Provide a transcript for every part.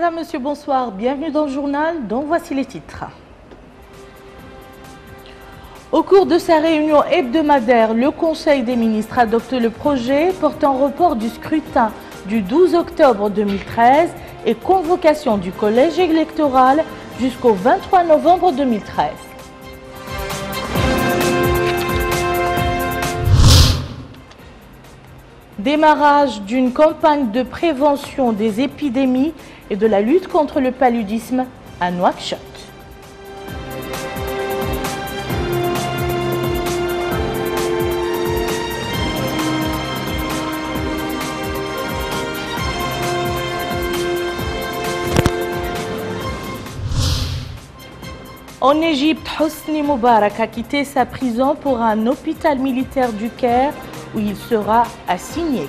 Madame, Monsieur, bonsoir. Bienvenue dans le journal dont voici les titres. Au cours de sa réunion hebdomadaire, le Conseil des ministres adopte le projet portant report du scrutin du 12 octobre 2013 et convocation du collège électoral jusqu'au 23 novembre 2013. Démarrage d'une campagne de prévention des épidémies et de la lutte contre le paludisme à Nouakchott. En Égypte, Hosni Moubarak a quitté sa prison pour un hôpital militaire du Caire où il sera assigné.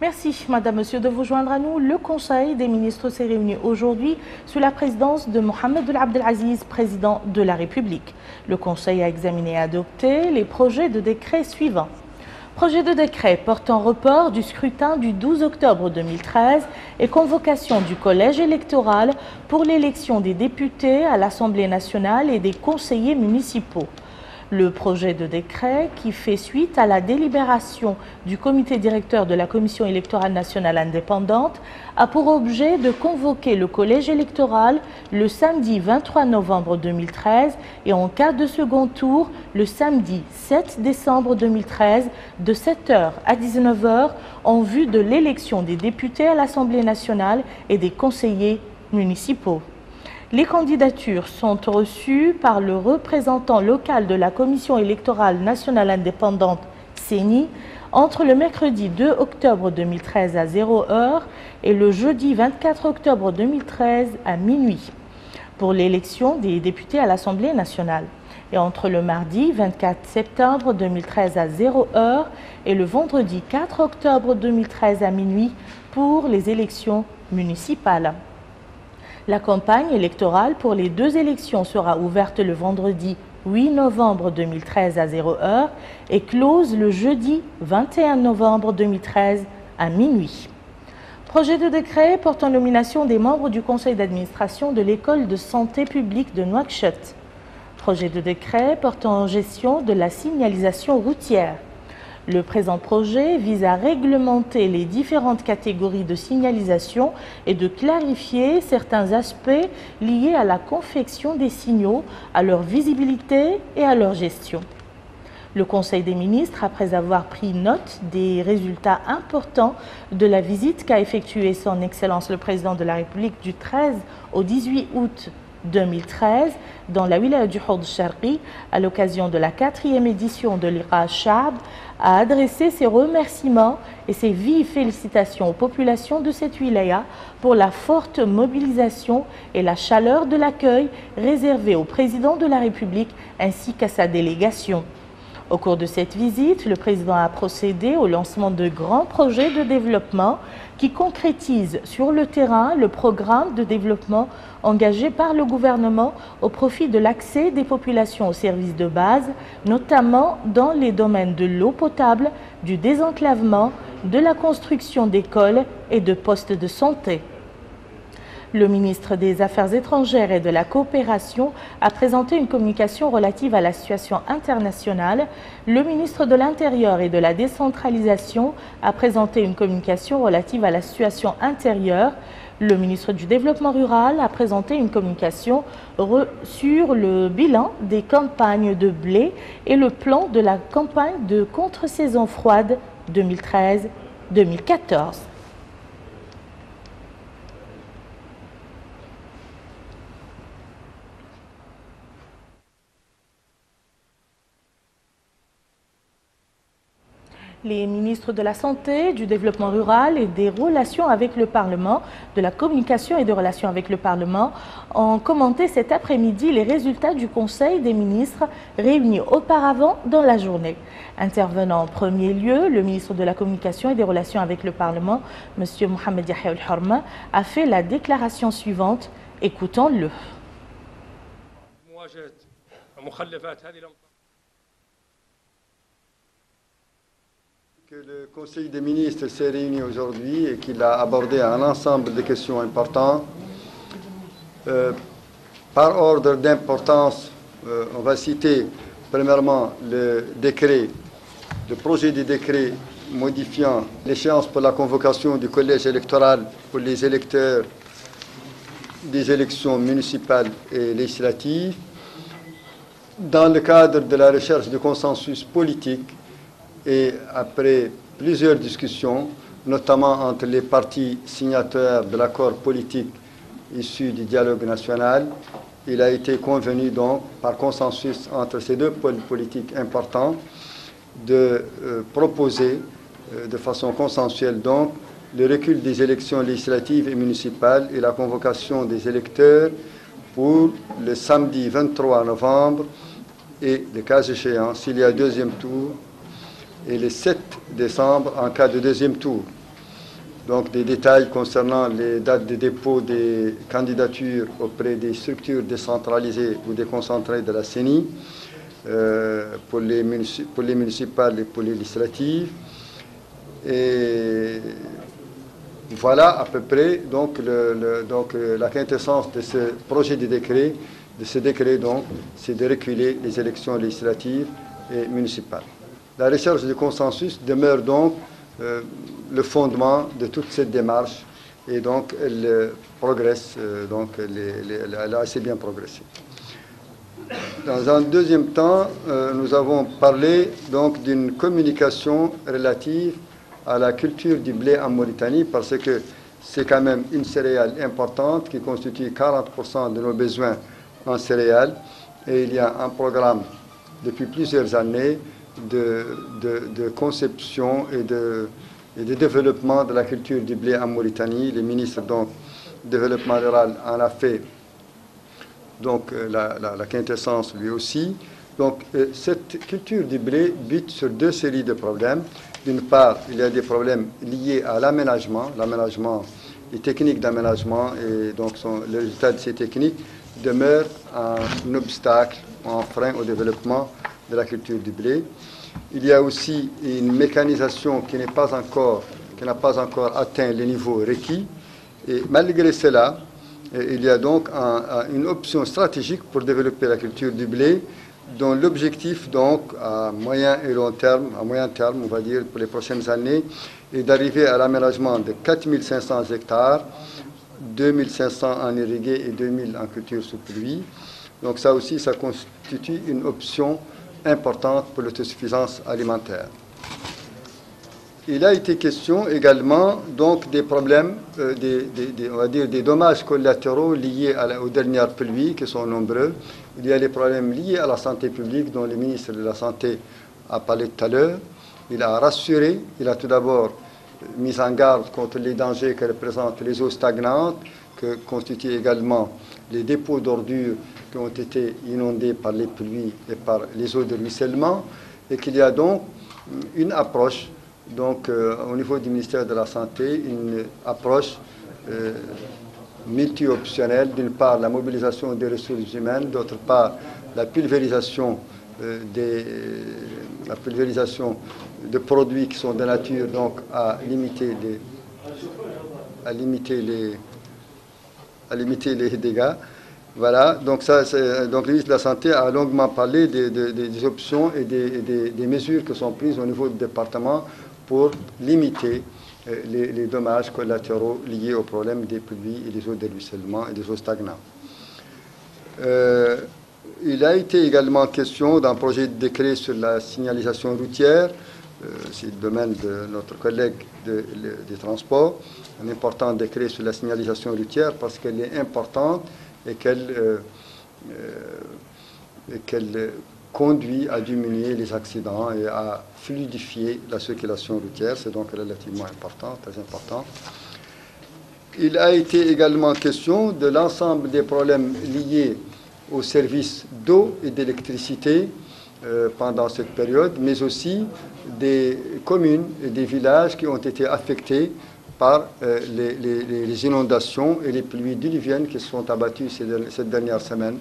Merci, Madame, Monsieur, de vous joindre à nous. Le Conseil des ministres s'est réuni aujourd'hui sous la présidence de Mohamed Ould Abdelaziz, président de la République. Le Conseil a examiné et adopté les projets de décret suivants. Projet de décret portant report du scrutin du 12 octobre 2013 et convocation du collège électoral pour l'élection des députés à l'Assemblée nationale et des conseillers municipaux. Le projet de décret, qui fait suite à la délibération du comité directeur de la Commission électorale nationale indépendante, a pour objet de convoquer le collège électoral le samedi 23 novembre 2013 et en cas de second tour le samedi 7 décembre 2013 de 7h à 19h en vue de l'élection des députés à l'Assemblée nationale et des conseillers municipaux. Les candidatures sont reçues par le représentant local de la Commission électorale nationale indépendante, CENI, entre le mercredi 2 octobre 2013 à 0h et le jeudi 24 octobre 2013 à minuit pour l'élection des députés à l'Assemblée nationale, et entre le mardi 24 septembre 2013 à 0h et le vendredi 4 octobre 2013 à minuit pour les élections municipales. La campagne électorale pour les deux élections sera ouverte le vendredi 8 novembre 2013 à 0h et close le jeudi 21 novembre 2013 à minuit. Projet de décret portant nomination des membres du conseil d'administration de l'école de santé publique de Nouakchott. Projet de décret portant gestion de la signalisation routière. Le présent projet vise à réglementer les différentes catégories de signalisation et de clarifier certains aspects liés à la confection des signaux, à leur visibilité et à leur gestion. Le Conseil des ministres, après avoir pris note des résultats importants de la visite qu'a effectuée son Excellence le Président de la République du 13 au 18 août 2013 dans la wilaya du Hawd Sharqi à l'occasion de la 4e édition de l'Iqa Sha'b, a adressé ses remerciements et ses vives félicitations aux populations de cette wilaya pour la forte mobilisation et la chaleur de l'accueil réservé au président de la République ainsi qu'à sa délégation. Au cours de cette visite, le président a procédé au lancement de grands projets de développement qui concrétisent sur le terrain le programme de développement engagé par le gouvernement au profit de l'accès des populations aux services de base, notamment dans les domaines de l'eau potable, du désenclavement, de la construction d'écoles et de postes de santé. Le ministre des Affaires étrangères et de la coopération a présenté une communication relative à la situation internationale. Le ministre de l'Intérieur et de la décentralisation a présenté une communication relative à la situation intérieure. Le ministre du Développement rural a présenté une communication sur le bilan des campagnes de blé et le plan de la campagne de contre-saison froide 2013-2014. Les ministres de la Santé, du Développement rural et des Relations avec le Parlement, de la Communication et des Relations avec le Parlement ont commenté cet après-midi les résultats du Conseil des ministres réunis auparavant dans la journée. Intervenant en premier lieu, le ministre de la Communication et des Relations avec le Parlement, M. Mohamed Yahya Al-Horma, a fait la déclaration suivante. Écoutons-le. Que le Conseil des ministres s'est réuni aujourd'hui et qu'il a abordé un ensemble de questions importantes. Par ordre d'importance, on va citer premièrement le projet de décret modifiant l'échéance pour la convocation du collège électoral pour les électeurs des élections municipales et législatives, dans le cadre de la recherche de consensus politique et après plusieurs discussions, notamment entre les partis signataires de l'accord politique issu du dialogue national, il a été convenu donc par consensus entre ces deux pôles politiques importants de proposer de façon consensuelle donc le recul des élections législatives et municipales et la convocation des électeurs pour le samedi 23 novembre et, le cas échéant, s'il y a deuxième tour, et le 7 décembre en cas de deuxième tour. Donc des détails concernant les dates de dépôt des candidatures auprès des structures décentralisées ou déconcentrées de la CENI pour les municipales et pour les législatives. Et voilà à peu près donc, la quintessence de ce projet de décret. De ce décret, donc, c'est de reculer les élections législatives et municipales. La recherche de consensus demeure donc le fondement de toute cette démarche et donc elle progresse, elle a assez bien progressé. Dans un deuxième temps, nous avons parlé donc d'une communication relative à la culture du blé en Mauritanie parce que c'est quand même une céréale importante qui constitue 40% de nos besoins en céréales et il y a un programme depuis plusieurs années de conception et de développement de la culture du blé en Mauritanie. Le ministre donc développement rural en a fait donc la quintessence lui aussi. Donc cette culture du blé bute sur deux séries de problèmes. D'une part, il y a des problèmes liés à l'aménagement, les techniques d'aménagement et donc le résultat de ces techniques demeure un obstacle, un frein au développement de la culture du blé. Il y a aussi une mécanisation qui n'a pas encore atteint les niveaux requis. Et malgré cela, il y a donc une option stratégique pour développer la culture du blé, dont l'objectif, donc, à moyen terme, on va dire, pour les prochaines années, est d'arriver à l'aménagement de 4500 hectares, 2500 en irrigué et 2000 en culture sous pluie. Donc ça aussi, ça constitue une option importante pour l'autosuffisance alimentaire. Il a été question également donc des problèmes, on va dire des dommages collatéraux liés aux dernières pluies qui sont nombreux. Il y a les problèmes liés à la santé publique dont le ministre de la Santé a parlé tout à l'heure. Il a rassuré, il a tout d'abord mis en garde contre les dangers que représentent les eaux stagnantes, que constituent également les dépôts d'ordures qui ont été inondés par les pluies et par les eaux de ruissellement, et qu'il y a donc une approche, donc au niveau du ministère de la Santé, une approche multi-optionnelle, d'une part la mobilisation des ressources humaines, d'autre part la pulvérisation de produits qui sont de nature donc à limiter les dégâts. Voilà, donc le ministre de la Santé a longuement parlé des options et des mesures qui sont prises au niveau du département pour limiter les dommages collatéraux liés au problème des pluies et des eaux de ruissellement et des eaux stagnantes. Il a été également question d'un projet de décret sur la signalisation routière. C'est le domaine de notre collègue des transports, un important décret sur la signalisation routière parce qu'elle est importante et qu'elle conduit à diminuer les accidents et à fluidifier la circulation routière. C'est donc relativement important, très important. Il a été également question de l'ensemble des problèmes liés aux services d'eau et d'électricité pendant cette période, mais aussi des communes et des villages qui ont été affectés par les inondations et les pluies diluviennes qui se sont abattues cette dernière semaine.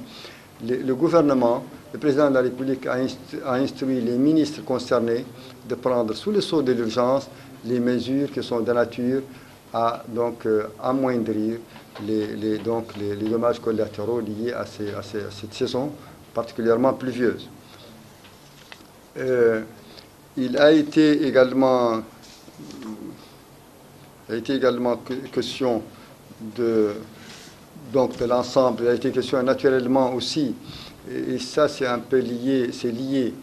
Le gouvernement le président de la République a instruit les ministres concernés de prendre sous le sceau de l'urgence les mesures qui sont de nature à donc, amoindrir les dommages collatéraux liés à cette saison particulièrement pluvieuse. Il a été également question de l'ensemble. Il a été question naturellement aussi, et ça c'est un peu lié,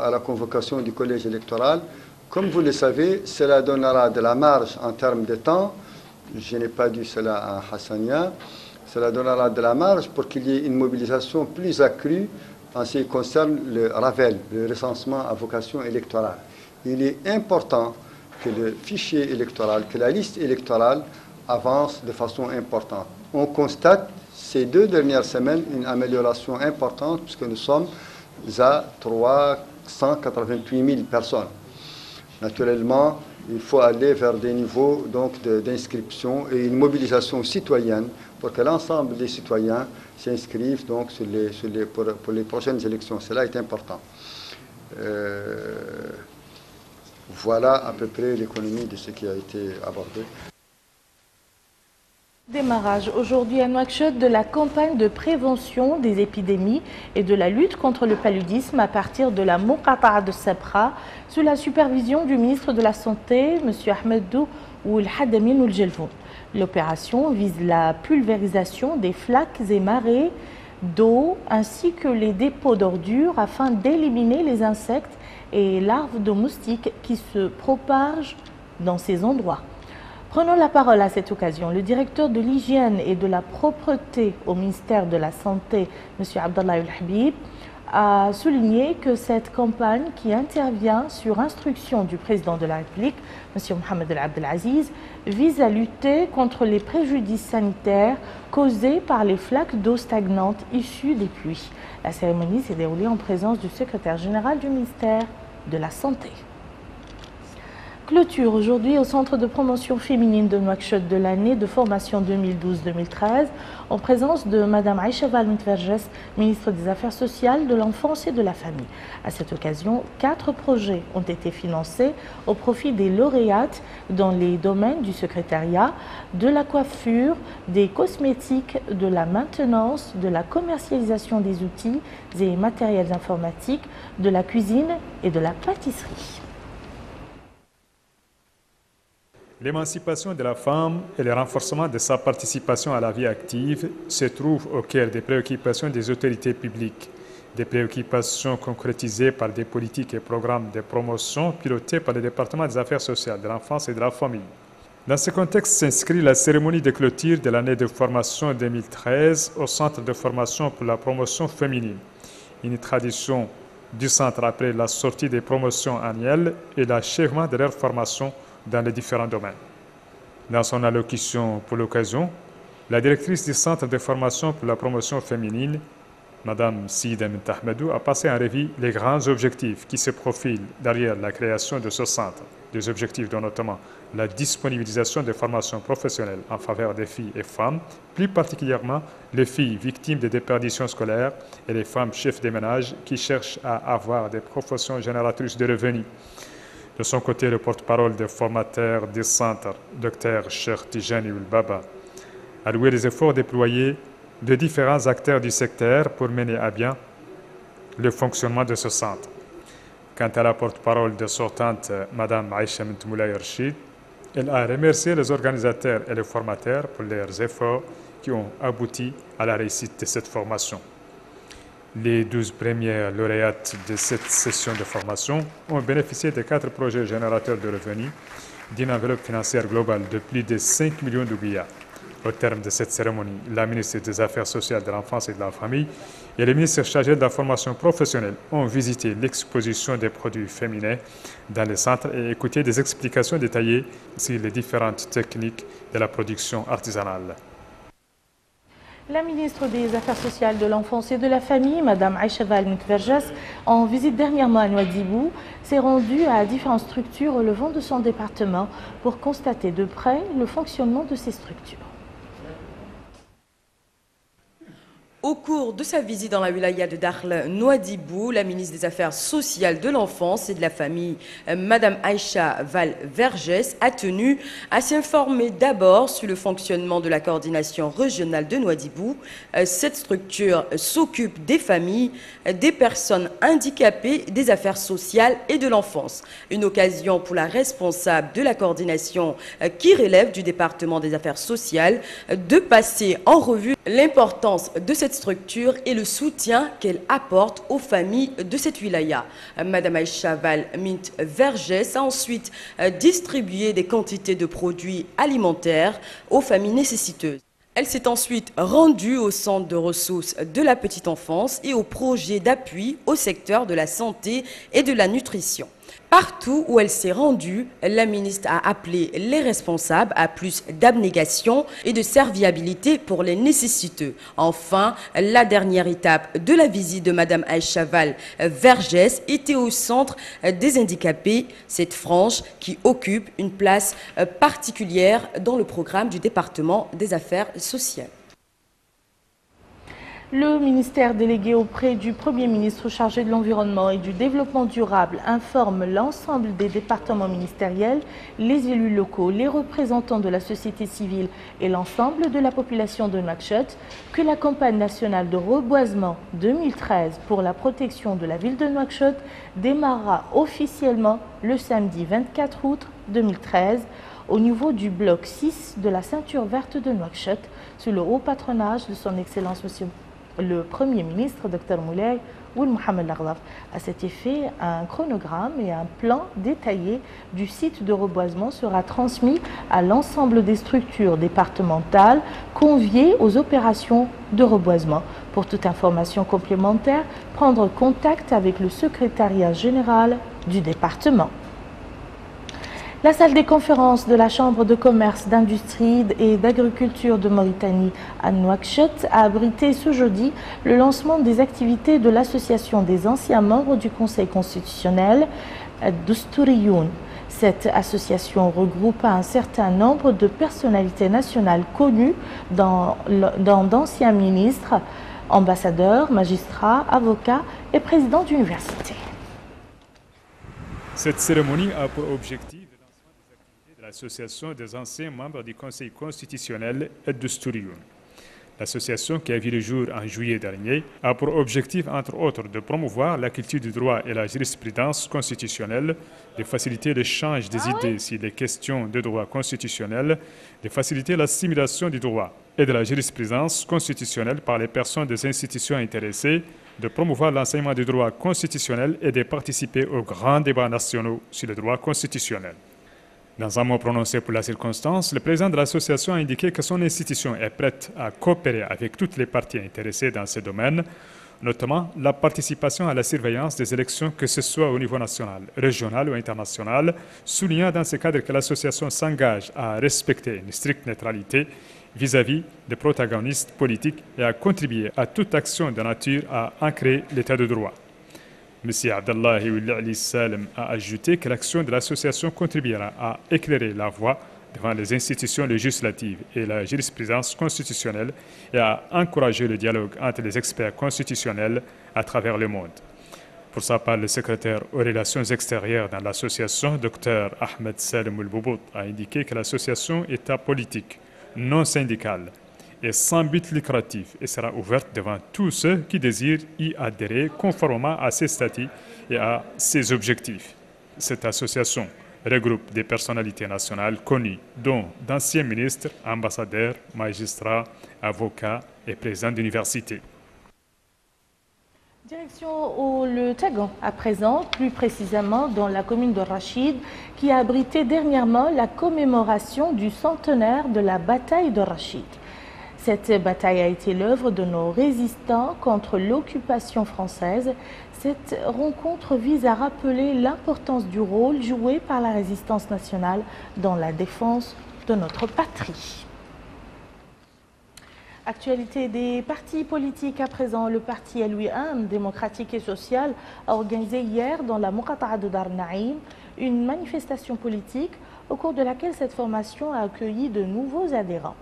à la convocation du collège électoral. Comme vous le savez, cela donnera de la marge en termes de temps. Je n'ai pas dit cela à Hassania. Cela donnera de la marge pour qu'il y ait une mobilisation plus accrue en ce qui concerne le RAVEL, le recensement à vocation électorale. Il est important que le fichier électoral, que la liste électorale avance de façon importante. On constate ces 2 dernières semaines une amélioration importante puisque nous sommes à 388 000 personnes. Naturellement, il faut aller vers des niveaux d'inscription et une mobilisation citoyenne pour que l'ensemble des citoyens s'inscrivent donc pour les prochaines élections. Cela est important. Voilà à peu près l'économie de ce qui a été abordé. Démarrage aujourd'hui à Nouakchott de la campagne de prévention des épidémies et de la lutte contre le paludisme à partir de la Muqata'a de Sabra sous la supervision du ministre de la Santé, M. Ahmedou Ould-Hadamine Ould-Jelvoun. L'opération vise la pulvérisation des flaques et marées d'eau ainsi que les dépôts d'ordures afin d'éliminer les insectes et larves de moustiques qui se propagent dans ces endroits. Prenons la parole à cette occasion. Le directeur de l'hygiène et de la propreté au ministère de la Santé, M. Abdallah El-Habib, a souligné que cette campagne qui intervient sur instruction du président de la République, M. Mohamed El Abdelaziz, vise à lutter contre les préjudices sanitaires causés par les flaques d'eau stagnantes issues des pluies. La cérémonie s'est déroulée en présence du secrétaire général du ministère de la Santé. Clôture aujourd'hui au Centre de promotion féminine de Nouakchott de l'année de formation 2012-2013 en présence de Mme Aïcha Valmit-Vergès, ministre des Affaires sociales, de l'Enfance et de la Famille. À cette occasion, 4 projets ont été financés au profit des lauréates dans les domaines du secrétariat, de la coiffure, des cosmétiques, de la maintenance, de la commercialisation des outils et matériels informatiques, de la cuisine et de la pâtisserie. L'émancipation de la femme et le renforcement de sa participation à la vie active se trouvent au cœur des préoccupations des autorités publiques, des préoccupations concrétisées par des politiques et programmes de promotion pilotés par le département des affaires sociales, de l'enfance et de la famille. Dans ce contexte s'inscrit la cérémonie de clôture de l'année de formation 2013 au Centre de formation pour la promotion féminine, une tradition du centre après la sortie des promotions annuelles et l'achèvement de leur formation dans les différents domaines. Dans son allocution pour l'occasion, la directrice du Centre de formation pour la promotion féminine, Mme Sida Mint Ahmedou, a passé en revue les grands objectifs qui se profilent derrière la création de ce centre. Des objectifs dont notamment la disponibilisation des formations professionnelles en faveur des filles et femmes, plus particulièrement les filles victimes de déperditions scolaires et les femmes chefs de ménage qui cherchent à avoir des professions génératrices de revenus. De son côté, le porte-parole des formateurs du centre, Dr Cheikh Tijani Ould-Baba, a loué les efforts déployés de différents acteurs du secteur pour mener à bien le fonctionnement de ce centre. Quant à la porte-parole de sortante, Mme Aïcha Moulay Rachid, elle a remercié les organisateurs et les formateurs pour leurs efforts qui ont abouti à la réussite de cette formation. Les 12 premières lauréates de cette session de formation ont bénéficié de 4 projets générateurs de revenus d'une enveloppe financière globale de plus de 5 millions d'ouguiyas. Au terme de cette cérémonie, la ministre des Affaires sociales, de l'Enfance et de la Famille et les ministres chargés de la formation professionnelle ont visité l'exposition des produits féminins dans le centre et écouté des explications détaillées sur les différentes techniques de la production artisanale. La ministre des Affaires sociales, de l'Enfance et de la Famille, Mme Aïcha Valmit-Vergès, en visite dernièrement à Nouadhibou, s'est rendue à différentes structures relevant de son département pour constater de près le fonctionnement de ces structures. Au cours de sa visite dans la wilaya de Dakhla Nouadhibou, la ministre des Affaires sociales de l'enfance et de la famille, Madame Aïcha Val-Vergès, a tenu à s'informer d'abord sur le fonctionnement de la coordination régionale de Nouadhibou. Cette structure s'occupe des familles, des personnes handicapées, des affaires sociales et de l'enfance. Une occasion pour la responsable de la coordination qui relève du département des affaires sociales de passer en revue l'importance de cette structure et le soutien qu'elle apporte aux familles de cette wilaya. Madame Aïcha Val-Vergès a ensuite distribué des quantités de produits alimentaires aux familles nécessiteuses. Elle s'est ensuite rendue au centre de ressources de la petite enfance et au projet d'appui au secteur de la santé et de la nutrition. Partout où elle s'est rendue, la ministre a appelé les responsables à plus d'abnégation et de serviabilité pour les nécessiteux. Enfin, la dernière étape de la visite de Madame Aïcha Val-Vergès était au centre des handicapés, cette frange qui occupe une place particulière dans le programme du département des affaires sociales. Le ministère délégué auprès du Premier ministre chargé de l'Environnement et du Développement durable informe l'ensemble des départements ministériels, les élus locaux, les représentants de la société civile et l'ensemble de la population de Nouakchott que la campagne nationale de reboisement 2013 pour la protection de la ville de Nouakchott démarrera officiellement le samedi 24 août 2013 au niveau du bloc 6 de la ceinture verte de Nouakchott sous le haut patronage de son Excellence Monsieur le Premier ministre, Dr Moulay Ould Mohamed Laghdaf. À cet effet, un chronogramme et un plan détaillé du site de reboisement sera transmis à l'ensemble des structures départementales conviées aux opérations de reboisement. Pour toute information complémentaire, prendre contact avec le secrétariat général du département. La salle des conférences de la Chambre de commerce, d'industrie et d'agriculture de Mauritanie à Nouakchott a abrité ce jeudi le lancement des activités de l'association des anciens membres du Conseil constitutionnel, Dostouriyoun. Cette association regroupe un certain nombre de personnalités nationales connues d'anciens ministres, ambassadeurs, magistrats, avocats et présidents d'universités. Cette cérémonie a pour objectif l'association des anciens membres du Conseil constitutionnel Dostouriyoun. L'association, qui a vu le jour en juillet dernier, a pour objectif, entre autres, de promouvoir la culture du droit et la jurisprudence constitutionnelle, de faciliter l'échange des idées sur les questions de droit constitutionnel, de faciliter l'assimilation du droit et de la jurisprudence constitutionnelle par les personnes des institutions intéressées, de promouvoir l'enseignement du droit constitutionnel et de participer aux grands débats nationaux sur le droit constitutionnel. Dans un mot prononcé pour la circonstance, le président de l'association a indiqué que son institution est prête à coopérer avec toutes les parties intéressées dans ce domaine, notamment la participation à la surveillance des élections, que ce soit au niveau national, régional ou international, soulignant dans ce cadre que l'association s'engage à respecter une stricte neutralité vis-à-vis des protagonistes politiques et à contribuer à toute action de nature à ancrer l'état de droit. M. Abdallahi Ould Ali Salem a ajouté que l'action de l'association contribuera à éclairer la voie devant les institutions législatives et la jurisprudence constitutionnelle et à encourager le dialogue entre les experts constitutionnels à travers le monde. Pour sa part, le secrétaire aux relations extérieures dans l'association, Dr Ahmed Salem Ould Boubout, a indiqué que l'association est apolitique, non syndicale et sans but lucratif et sera ouverte devant tous ceux qui désirent y adhérer conformément à ses statuts et à ses objectifs. Cette association regroupe des personnalités nationales connues, dont d'anciens ministres, ambassadeurs, magistrats, avocats et présidents d'universités. Direction le Tagan à présent, plus précisément dans la commune de Rachid, qui a abrité dernièrement la commémoration du centenaire de la bataille de Rachid. Cette bataille a été l'œuvre de nos résistants contre l'occupation française. Cette rencontre vise à rappeler l'importance du rôle joué par la résistance nationale dans la défense de notre patrie. Actualité des partis politiques à présent, le parti LWM, démocratique et social, a organisé hier dans la Muqata'a de Dar Naïm une manifestation politique au cours de laquelle cette formation a accueilli de nouveaux adhérents.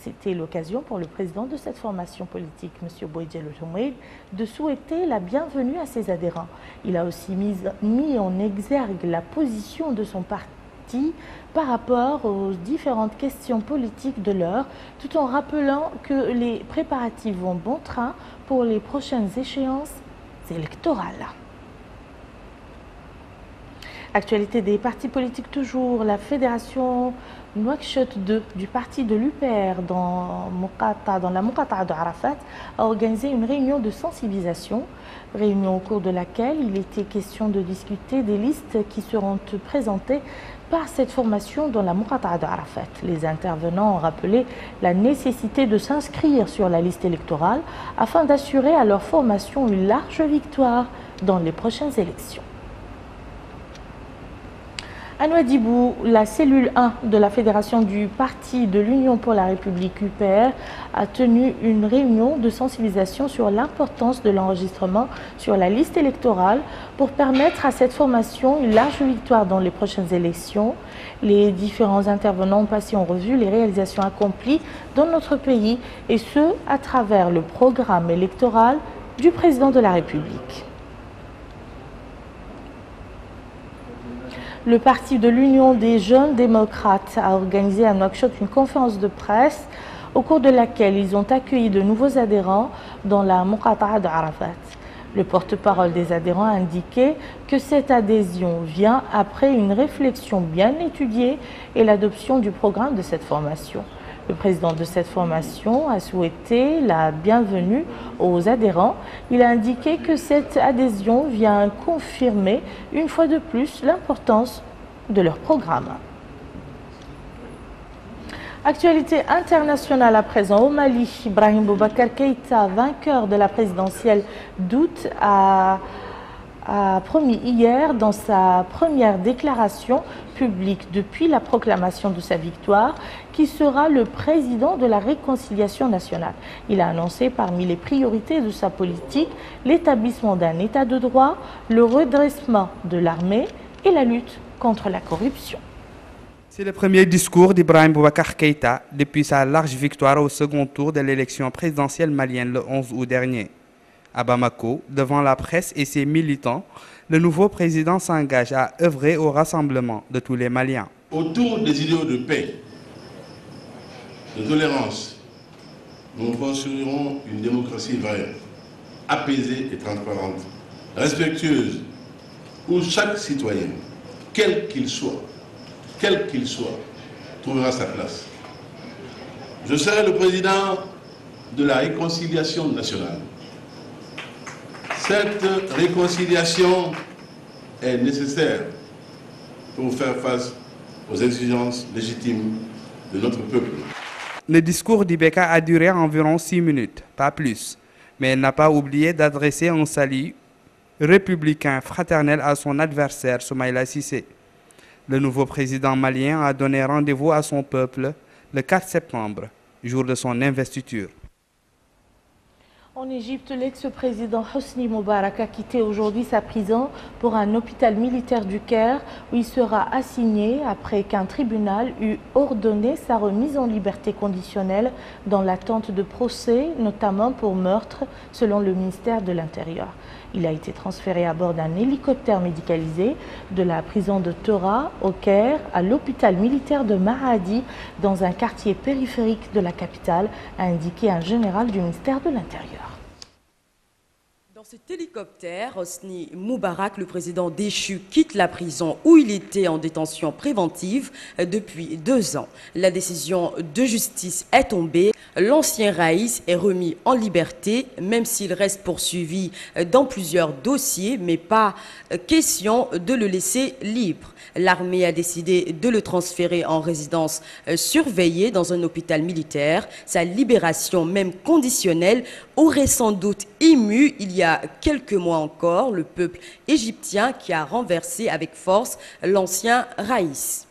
C'était l'occasion pour le président de cette formation politique, M. Bouedjel Ouhoumed, de souhaiter la bienvenue à ses adhérents. Il a aussi mis en exergue la position de son parti par rapport aux différentes questions politiques de l'heure, tout en rappelant que les préparatifs vont bon train pour les prochaines échéances électorales. Actualité des partis politiques toujours, la fédération Nouakchott 2 du parti de l'UPR dans la Muqata'a de Arafat a organisé une réunion de sensibilisation, réunion au cours de laquelle il était question de discuter des listes qui seront présentées par cette formation dans la Muqata'a de Arafat. Les intervenants ont rappelé la nécessité de s'inscrire sur la liste électorale afin d'assurer à leur formation une large victoire dans les prochaines élections. À Nouadhibou, la cellule 1 de la fédération du parti de l'Union pour la République UPR a tenu une réunion de sensibilisation sur l'importance de l'enregistrement sur la liste électorale pour permettre à cette formation une large victoire dans les prochaines élections. Les différents intervenants ont passé en revue les réalisations accomplies dans notre pays et ce, à travers le programme électoral du président de la République. Le parti de l'Union des jeunes démocrates a organisé à Nouakchott une conférence de presse au cours de laquelle ils ont accueilli de nouveaux adhérents dans la Muqata'a de Arafat. Le porte-parole des adhérents a indiqué que cette adhésion vient après une réflexion bien étudiée et l'adoption du programme de cette formation. Le président de cette formation a souhaité la bienvenue aux adhérents. Il a indiqué que cette adhésion vient confirmer une fois de plus l'importance de leur programme. Actualité internationale à présent. Au Mali, Ibrahim Boubacar Keïta, vainqueur de la présidentielle d'août, a promis hier dans sa première déclaration publique depuis la proclamation de sa victoire qu'il sera le président de la réconciliation nationale. Il a annoncé parmi les priorités de sa politique l'établissement d'un état de droit, le redressement de l'armée et la lutte contre la corruption. C'est le premier discours d'Ibrahim Boubacar Keïta depuis sa large victoire au second tour de l'élection présidentielle malienne le 11 août dernier. À Bamako, devant la presse et ses militants, le nouveau président s'engage à œuvrer au rassemblement de tous les Maliens. Autour des idéaux de paix, de tolérance, nous construirons une démocratie vraie, apaisée et transparente, respectueuse, où chaque citoyen, quel qu'il soit, trouvera sa place. Je serai le président de la réconciliation nationale. Cette réconciliation est nécessaire pour faire face aux exigences légitimes de notre peuple. Le discours d'Ibeka a duré environ 6 minutes, pas plus, mais elle n'a pas oublié d'adresser un salut républicain fraternel à son adversaire Soumaïla Cissé. Le nouveau président malien a donné rendez-vous à son peuple le 4 septembre, jour de son investiture. En Égypte, l'ex-président Hosni Moubarak a quitté aujourd'hui sa prison pour un hôpital militaire du Caire où il sera assigné après qu'un tribunal eut ordonné sa remise en liberté conditionnelle dans l'attente de procès, notamment pour meurtre, selon le ministère de l'Intérieur. Il a été transféré à bord d'un hélicoptère médicalisé de la prison de Tora au Caire à l'hôpital militaire de Maradi dans un quartier périphérique de la capitale, a indiqué un général du ministère de l'Intérieur. Dans cet hélicoptère, Hosni Moubarak, le président déchu, quitte la prison où il était en détention préventive depuis 2 ans. La décision de justice est tombée. L'ancien Raïs est remis en liberté, même s'il reste poursuivi dans plusieurs dossiers, mais pas question de le laisser libre. L'armée a décidé de le transférer en résidence surveillée dans un hôpital militaire. Sa libération, même conditionnelle, aurait sans doute ému il y a quelques mois encore le peuple égyptien qui a renversé avec force l'ancien Raïs.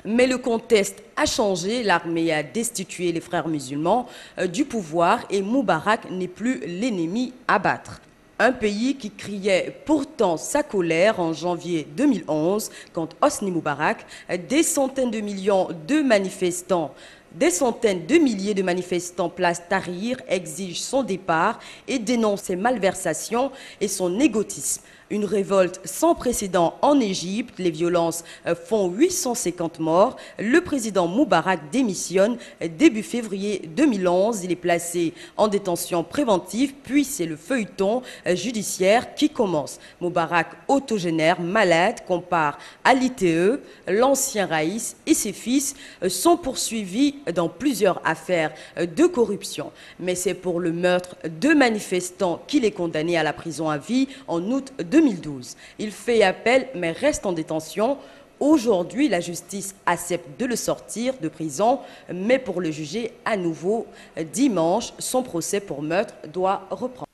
Mais le contexte a changé, l'armée a destitué les frères musulmans du pouvoir et Moubarak n'est plus l'ennemi à battre. Un pays qui criait pourtant sa colère en janvier 2011 quand Hosni Moubarak, des centaines de millions de manifestants Des centaines de milliers de manifestants place Tahrir exigent son départ et dénoncent ses malversations et son égotisme. Une révolte sans précédent en Égypte. Les violences font 850 morts. Le président Moubarak démissionne début février 2011. Il est placé en détention préventive, puis c'est le feuilleton judiciaire qui commence. Moubarak, autogénaire, malade, compare à l'ITE. L'ancien Raïs et ses fils sont poursuivis dans plusieurs affaires de corruption. Mais c'est pour le meurtre de manifestants qu'il est condamné à la prison à vie en août 2012. Il fait appel mais reste en détention. Aujourd'hui, la justice accepte de le sortir de prison, mais pour le juger à nouveau dimanche, son procès pour meurtre doit reprendre.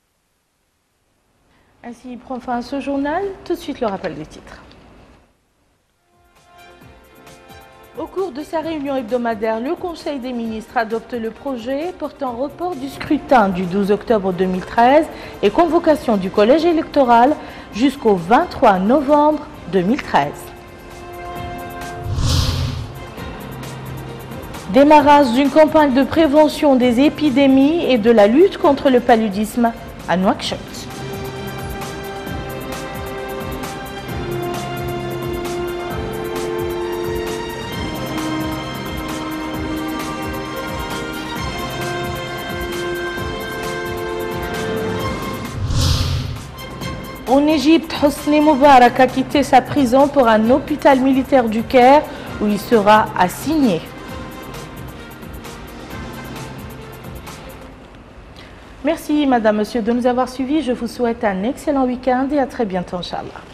Ainsi prend fin ce journal. Tout de suite le rappel des titres. Au cours de sa réunion hebdomadaire, le Conseil des ministres adopte le projet portant report du scrutin du 12 octobre 2013 et convocation du collège électoral jusqu'au 23 novembre 2013. Démarrage d'une campagne de prévention des épidémies et de la lutte contre le paludisme à Nouakchott. En Égypte, Hosni Moubarak a quitté sa prison pour un hôpital militaire du Caire où il sera assigné. Merci Madame, Monsieur de nous avoir suivis. Je vous souhaite un excellent week-end et à très bientôt, Inch'Allah.